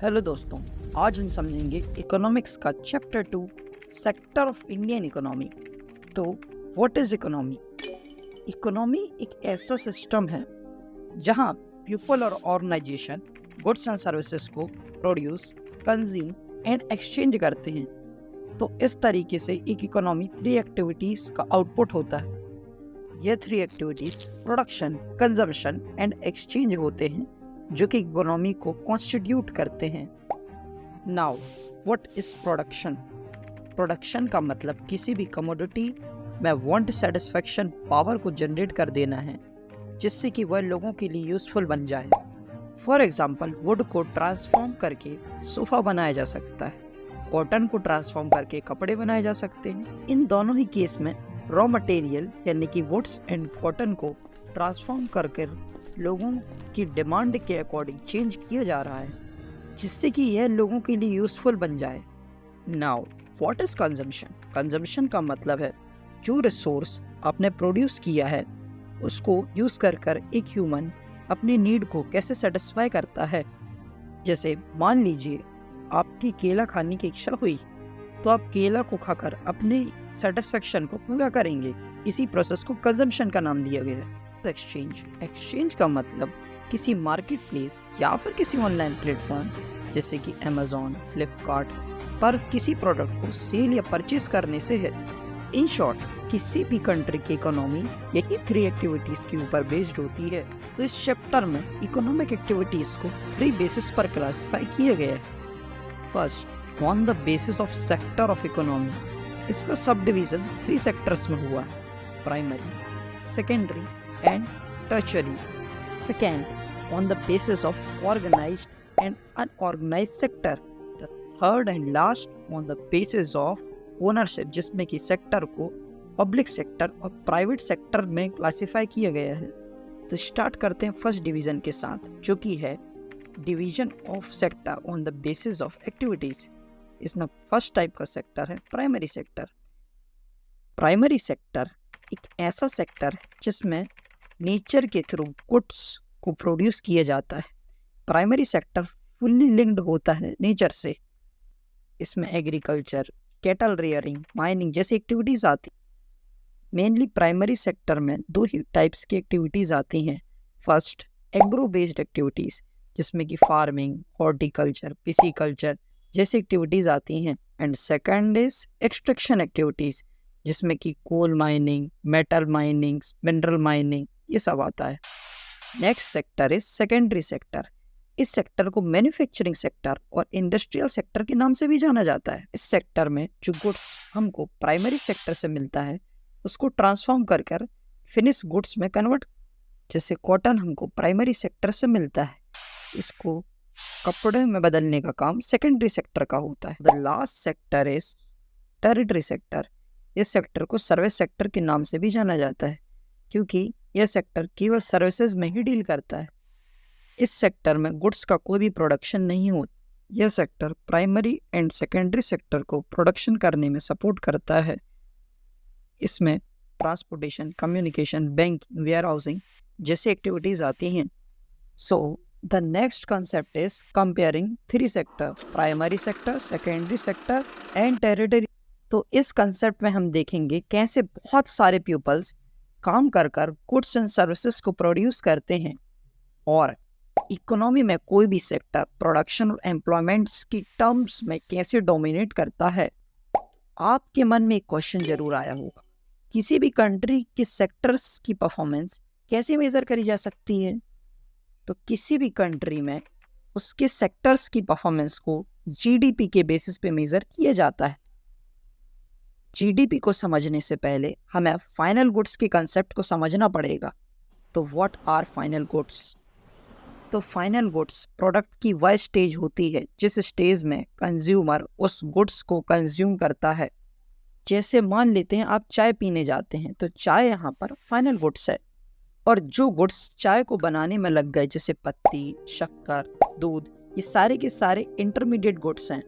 Hello दोस्तों, आज हम समझेंगे इकोनॉमिक्स का chapter 2 sector of Indian economy. तो व्हाट इज इकोनॉमी? इकोनॉमी एक ऐसा सिस्टम है जहां पीपल और ऑर्गेनाइजेशन गुड्स एंड सर्विसेज को प्रोड्यूस, कंज्यूम एंड एक्सचेंज करते हैं। तो इस तरीके से एक इकोनॉमी 3 एक्टिविटीज का आउटपुट होता है। ये 3 activities production, consumption and exchange होते हैं, जो कि इकोनॉमी को कॉन्स्टिट्यूट करते हैं। Now what is production? Production का मतलब किसी भी कमोडिटी में वांट सेटिस्फेक्शन पावर को जनरेट कर देना है, जिससे कि वह लोगों के लिए यूजफुल बन जाए। फॉर एग्जांपल, वुड को ट्रांसफॉर्म करके सोफा बनाया जा सकता है, कॉटन को ट्रांसफॉर्म करके कपड़े बनाए जा सकते हैं। इन दोनों ही केस में रॉ मटेरियल यानी कि वुड्स एंड कॉटन को ट्रांसफॉर्म करके लोगों की डिमांड के अकॉर्डिंग चेंज किया जा रहा है, जिससे कि यह लोगों के लिए यूजफुल बन जाए। Now what is consumption? Consumption का मतलब है जो रिसोर्स आपने प्रोड्यूस किया है उसको यूज कर एक ह्यूमन अपनी नीड को कैसे सेटिस्फाई करता है। जैसे मान लीजिए आपकी केला खाने की इच्छा हुई, तो आप केला को खाकर अपने सेटिस्फेक्शन को पूरा करेंगे। इसी प्रोसेस को कंजम्पशन का नाम दिया गया है। एक्सचेंज का मतलब किसी मार्केट प्लेस या फिर किसी ऑनलाइन प्लेटफॉर्म जैसे कि अमेजोन, फ्लिपकार्ट पर किसी प्रोडक्ट को सेल या परचेज करने से है। इन शॉर्ट, किसी भी कंट्री की इकोनॉमी यही 3 एक्टिविटीज के ऊपर बेस्ड होती है। तो इस चैप्टर में इकोनॉमिक एक्टिविटीज को 3 बेसिस पर क्लासिफाई किया गया है। First, on the basis of sector of economy. इसका सब डिवीजन 3 सेक्टर्स में हुआ है: primary, secondary and tertiary. Second, on the basis of organized and unorganized sector. The third and last, on the basis of ownership, जिसमें कि sector को public sector और private sector में classify किया गया है। तो स्टार्ट करते हैं फर्स्ट डिवीजन के साथ, जो कि है division of sector on the basis of activities. इसमें फर्स्ट टाइप का सेक्टर है प्राइमरी सेक्टर। प्राइमरी सेक्टर एक ऐसा सेक्टर है जिसमें नेचर के थ्रू गुड्स को प्रोड्यूस किया जाता है। प्राइमरी सेक्टर फुल्ली लिंक्ड होता है नेचर से। इसमें एग्रीकल्चर, कैटल रेयरिंग, माइनिंग जैसी एक्टिविटीज़ आती। मेनली प्राइमरी सेक्टर में 2 ही टाइप्स की एक्टिविटीज़ आती हैं। फर्स्ट, एग्रो बेस्ड एक्टिविटीज़, जिसमें कि फार्मिंग, हॉर्टिकल्चर, पिसीकल्चर जैसी एक्टिविटीज़ आती हैं। And second is extraction activities, जिसमें कि coal mining, metal mining, mineral mining ये सब आता है। Next sector is secondary sector. इस सेक्टर को मैन्युफैक्चरिंग सेक्टर और इंडस्ट्रियल सेक्टर के नाम से भी जाना जाता है। इस सेक्टर में जो गुड्स हमको प्राइमरी सेक्टर से मिलता है उसको ट्रांसफॉर्म कर फिनिश गुड्स में कन्वर्ट। जैसे कॉटन हमको प्राइमरी सेक्टर से मिलता है, इसको कपड़े में बदलने का काम सेकेंडरी सेक्टर का होता है। The last sector is territory sector. इस सेक्टर को सर्विस सेक्टर के नाम से भी जाना जाता है, क्योंकि यह सेक्टर केवल सर्विसेज में ही डील करता है। इस सेक्टर में गुड्स का कोई भी प्रोडक्शन नहीं होता। यह sector primary and secondary sector को प्रोडक्शन करने में सपोर्ट करता है। इसमें transportation, communication, banking, warehousing जैसी एक्टिविटीज आती हैं। So the next concept is comparing 3 sector: primary sector, secondary sector and territory. तो इस कंसेप्ट में हम देखेंगे कैसे बहुत सारे पीपल्स काम कर गुड्स एंड सर्विसेज को प्रोड्यूस करते हैं, और इकोनॉमी में कोई भी सेक्टर प्रोडक्शन और एम्प्लॉयमेंट्स की टर्म्स में कैसे डोमिनेट करता है। आपके मन में एक क्वेश्चन जरूर आया होगा, किसी भी कंट्री के सेक्टर्स की परफॉर्मेंस कैसे मेजर करी जा सकती है? तो किसी भी कंट्री में उसके सेक्टर्स की परफॉर्मेंस को जीडीपी के बेसिस पे मेजर किया जाता है। जीडीपी को समझने से पहले हमें फाइनल गुड्स के कंसेप्ट को समझना पड़ेगा। तो व्हाट आर फाइनल गुड्स? तो फाइनल गुड्स प्रोडक्ट की वह स्टेज होती है जिस स्टेज में कंज्यूमर उस गुड्स को कंज्यूम करता है। जैसे मान लेते हैं आप चाय पीने जाते हैं, तो चाय यहाँ पर फाइनल गुड्स है, और जो गुड्स चाय को बनाने में लग गए जैसे पत्ती, शक्कर, दूध, ये सारे के सारे इंटरमीडिएट गुड्स हैं।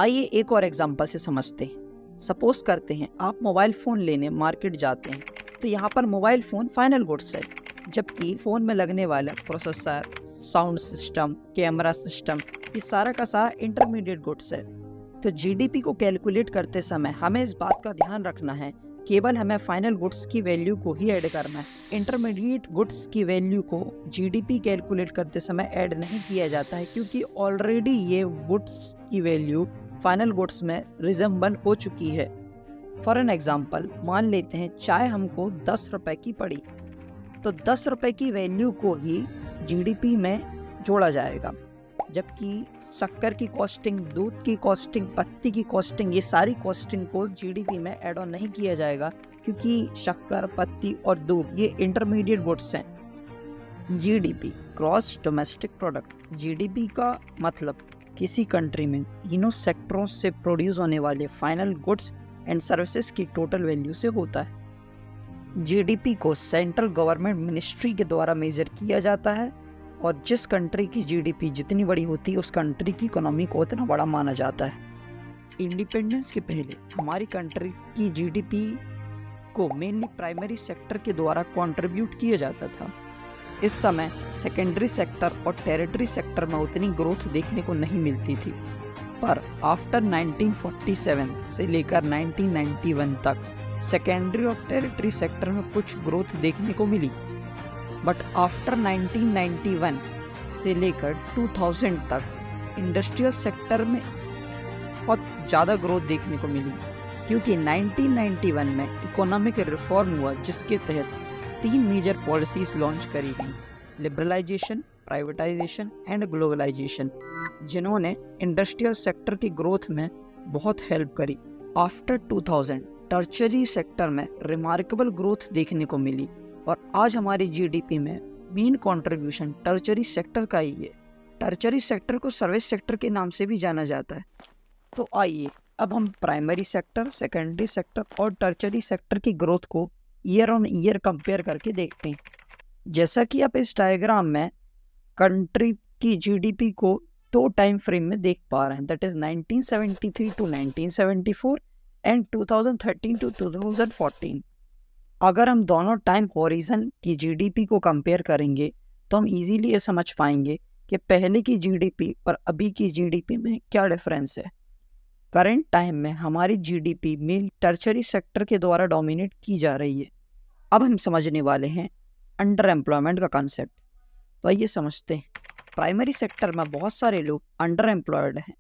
आइए एक और एग्जांपल से समझते हैं। सपोज करते हैं आप मोबाइल फ़ोन लेने मार्केट जाते हैं, तो यहाँ पर मोबाइल फ़ोन फाइनल गुड्स है, जबकि फ़ोन में लगने वाला processor, sound system, camera system, ये सारा का सारा इंटरमीडिएट गुड्स है। तो जीडीपी को कैलकुलेट करते समय हमें इस बात का ध्यान रखना है, केवल हमें फाइनल गुड्स की वैल्यू को ही ऐड करना है। इंटरमीडिएट गुड्स की वैल्यू को जीडीपी कैलकुलेट करते समय ऐड नहीं किया जाता है, क्योंकि ऑलरेडी ये गुड्स की वैल्यू फाइनल गुड्स में रिजेंबल हो चुकी है। फॉर एन एग्जाम्पल, मान लेते हैं चाय हमको 10 रुपए की पड़ी, तो 10 रुपए की वैल्यू को ही जीडीपी में जोड़ा जाएगा, जबकि शक्कर की कॉस्टिंग, दूध की कॉस्टिंग, पत्ती की कॉस्टिंग, ये सारी कॉस्टिंग को जीडीपी में ऐड ऑन नहीं किया जाएगा, क्योंकि शक्कर, पत्ती और दूध ये इंटरमीडिएट गुड्स हैं। GDP, gross domestic product. GDP का मतलब किसी कंट्री में तीनों सेक्टरों से प्रोड्यूस होने वाले फाइनल गुड्स एंड सर्विसेज की टोटल वैल्यू से होता है। जीडीपी को सेंट्रल गवर्नमेंट मिनिस्ट्री के द्वारा मेजर किया जाता है, और जिस कंट्री की जीडीपी जितनी बड़ी होती है उस कंट्री की इकोनॉमी को उतना बड़ा माना जाता है। इंडिपेंडेंस के पहले हमारी कंट्री की जीडीपी को मेनली प्राइमरी सेक्टर के द्वारा कंट्रीब्यूट किया जाता था। इस समय सेकेंडरी सेक्टर और टेरिटरी सेक्टर में उतनी ग्रोथ देखने को नहीं मिलती थी, पर आफ्टर 1947 से लेकर 1991 तक सेकेंडरी और टेरिटरी सेक्टर में कुछ ग्रोथ देखने को मिली। बट आफ्टर 1991 से लेकर 2000 तक इंडस्ट्रियल सेक्टर में बहुत ज़्यादा ग्रोथ देखने को मिली, क्योंकि 1991 में इकोनॉमिक रिफॉर्म हुआ, जिसके तहत 3 मेजर पॉलिसीज लॉन्च करी गई: लिबरलाइजेशन, प्राइवेटाइजेशन एंड ग्लोबलाइजेशन, जिन्होंने इंडस्ट्रियल सेक्टर की ग्रोथ में बहुत हेल्प करी। आफ्टर 2000 टर्शरी सेक्टर में रिमार्केबल ग्रोथ देखने को मिली, और आज हमारी जीडीपी में मेन कंट्रीब्यूशन टर्शरी सेक्टर का ही है। टर्शरी सेक्टर को सर्विस सेक्टर के नाम से भी जाना जाता है। तो आइए अब हम प्राइमरी सेक्टर, सेकेंडरी सेक्टर और टर्शरी सेक्टर की ग्रोथ को ईयर ऑन ईयर कंपेयर करके देखते हैं। जैसा कि आप इस डायग्राम में कंट्री की जीडीपी को 2 टाइम फ्रेम में देख पा रहे हैं, that is 1973 to 1974 and 2013 to 2014। अगर हम दोनों टाइम हॉरिजन की जीडीपी को कंपेयर करेंगे तो हम इजीली ये समझ पाएंगे कि पहले की जीडीपी और अभी की जीडीपी में क्या डिफरेंस है। करंट टाइम में हमारी जीडीपी मेन टर्शरी सेक्टर के द्वारा डोमिनेट की जा रही है। अब हम समझने वाले हैं अंडर एम्प्लॉयमेंट का कॉन्सेप्ट। तो आइए समझते हैं। प्राइमरी सेक्टर में बहुत सारे लोग अंडर एम्प्लॉयड हैं,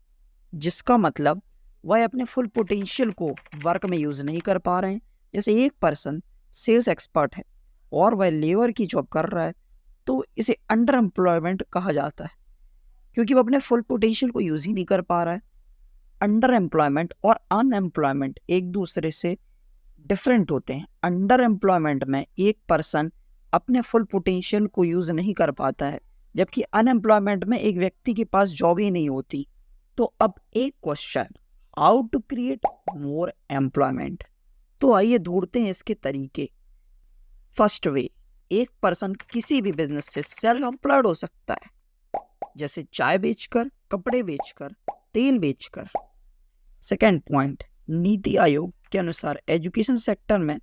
जिसका मतलब वह अपने फुल पोटेंशियल को वर्क में यूज़ नहीं कर पा रहे हैं। जैसे एक पर्सन सेल्स एक्सपर्ट है और वह लेबर की जॉब कर रहा है, तो इसे अंडर एम्प्लॉयमेंट कहा जाता है, क्योंकि वह अपने फुल पोटेंशियल को यूज़ ही नहीं कर पा रहा है। अंडर एम्प्लॉयमेंट और अनएम्प्लॉयमेंट एक दूसरे से डिफरेंट होते हैं। अंडर एम्प्लॉयमेंट में एक पर्सन अपने फुल पोटेंशियल को यूज़ नहीं कर पाता है, जबकि अनएम्प्लॉयमेंट में एक व्यक्ति के पास जॉब ही नहीं होती। तो अब एक question, how to create more employment. तो आइए ढूंढते हैं इसके तरीके। फर्स्ट वे, एक पर्सन किसी भी बिजनेस से सेल्फ एम्प्लॉयड हो सकता है, जैसे चाय बेचकर, कपड़े बेचकर, तेल बेचकर। सेकेंड पॉइंट, नीति आयोग के अनुसार एजुकेशन सेक्टर में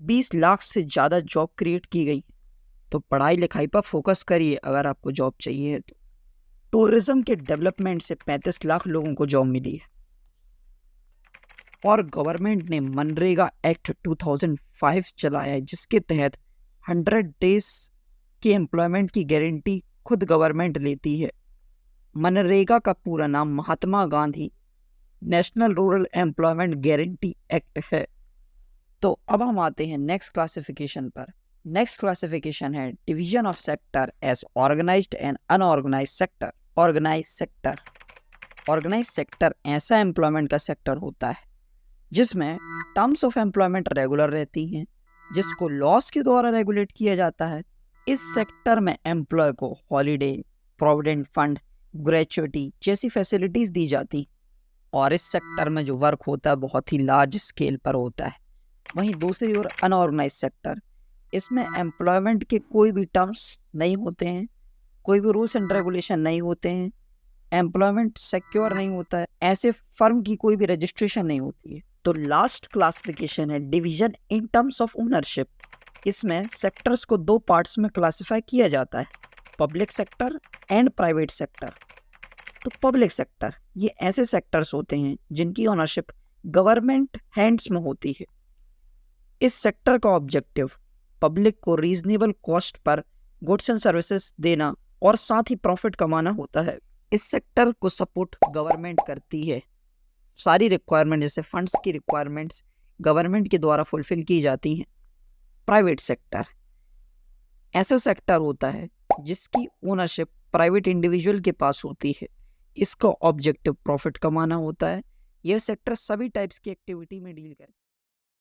20 लाख से ज़्यादा जॉब क्रिएट की गई। तो पढ़ाई लिखाई पर फोकस करिए अगर आपको जॉब चाहिए है तो। टूरिज्म के डेवलपमेंट से 35 लाख लोगों को जॉब मिली है। और गवर्नमेंट ने मनरेगा एक्ट 2005 चलाया है, जिसके तहत 100 डेज के एम्प्लॉयमेंट की गारंटी खुद गवर्नमेंट लेती है। मनरेगा का पूरा नाम Mahatma Gandhi national rural employment guarantee act है। तो अब हम आते हैं नेक्स्ट क्लासिफिकेशन पर। नेक्स्ट क्लासिफिकेशन है division of sector as organised and unorganised sector. Organised sector ऐसा एम्प्लॉयमेंट का सेक्टर होता है जिसमें टर्म्स ऑफ एम्प्लॉयमेंट रेगुलर रहती हैं, जिसको लॉस के द्वारा रेगुलेट किया जाता है। इस सेक्टर में एम्प्लॉय को हॉलीडे, प्रोविडेंट फंड, ग्रेचुइटी जैसी फैसिलिटीज दी जाती, और इस सेक्टर में जो वर्क होता है बहुत ही लार्ज स्केल पर होता है। वहीं दूसरी ओर अनऑर्गेनाइज सेक्टर, इसमें एम्प्लॉयमेंट के कोई भी टर्म्स नहीं होते हैं, कोई भी रूल्स एंड रेगुलेशन नहीं होते हैं, एम्प्लॉयमेंट सिक्योर नहीं होता है, ऐसे फर्म की कोई भी रजिस्ट्रेशन नहीं होती है। तो लास्ट क्लासिफिकेशन है division in terms of ownership. इसमें सेक्टर्स को 2 पार्ट्स में क्लासिफाई किया जाता है। Public sector and private sector. तो पब्लिक सेक्टर ये ऐसे सेक्टर्स होते हैं जिनकी ओनरशिप गवर्नमेंट हैंड्स में होती है। इस सेक्टर का ऑब्जेक्टिव पब्लिक को reasonable cost per goods and services देना और साथ ही प्रॉफिट कमाना होता है। इस सेक्टर को सपोर्ट गवर्नमेंट करती है। सारी रिक्वायरमेंट जैसे फंड्स की रिक्वायरमेंट्स गवर्नमेंट के द्वारा फुलफिल की जाती हैं। प्राइवेट सेक्टर ऐसा सेक्टर होता है जिसकी ओनरशिप प्राइवेट इंडिविजुअल के पास होती है। इसका ऑब्जेक्टिव प्रॉफिट कमाना होता है। यह सेक्टर सभी टाइप्स की एक्टिविटी में डील करता है।